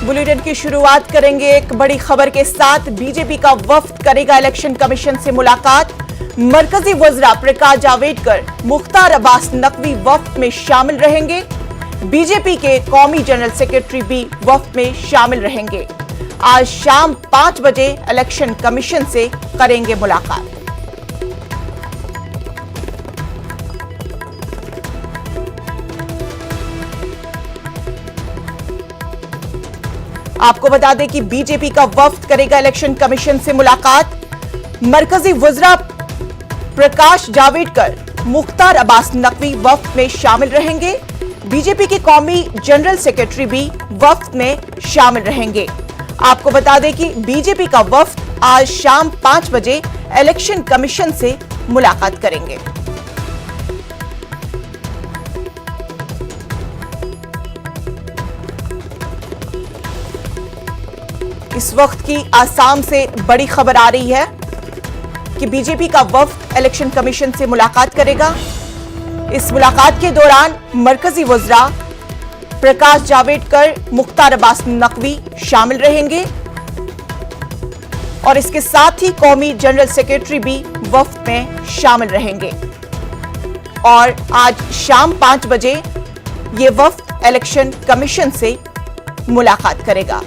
Bulletin की शुरुआत करेंगे एक बड़ी खबर के साथ। बीजेपी का वफ्द करेगा इलेक्शन कमीशन से मुलाकात। मरकजी वज़रा प्रकाश जावड़ेकर, मुख्तार अब्बास नकवी वफ्द में शामिल रहेंगे। बीजेपी के कौमी जनरल सेक्रेटरी भी वफ्द में शामिल रहेंगे। आज शाम 5 बजे इलेक्शन कमीशन से करेंगे मुलाकात। आपको बता दें कि बीजेपी का वफ्द करेगा इलेक्शन कमीशन से मुलाकात। मरकजी वज़रा प्रकाश जावड़ेकर, मुख्तार अब्बास नकवी वफ्द में शामिल रहेंगे। बीजेपी के कौमी जनरल सेक्रेटरी भी वफ्द में शामिल रहेंगे। आपको बता दें कि बीजेपी का वफ्द आज शाम 5 बजे इलेक्शन कमीशन से मुलाकात करेंगे। इस वक्त की आसाम से बड़ी खबर आ रही है कि बीजेपी का वफ्द इलेक्शन कमीशन से मुलाकात करेगा। इस मुलाकात के दौरान मरकजी वज़रा प्रकाश जावड़ेकर, मुख्तार अब्बास नकवी शामिल रहेंगे और इसके साथ ही कौमी जनरल सेक्रेटरी भी वफ्द में शामिल रहेंगे। और आज शाम 5 बजे ये वफ्द इलेक्शन कमीशन से मुलाकात करेगा।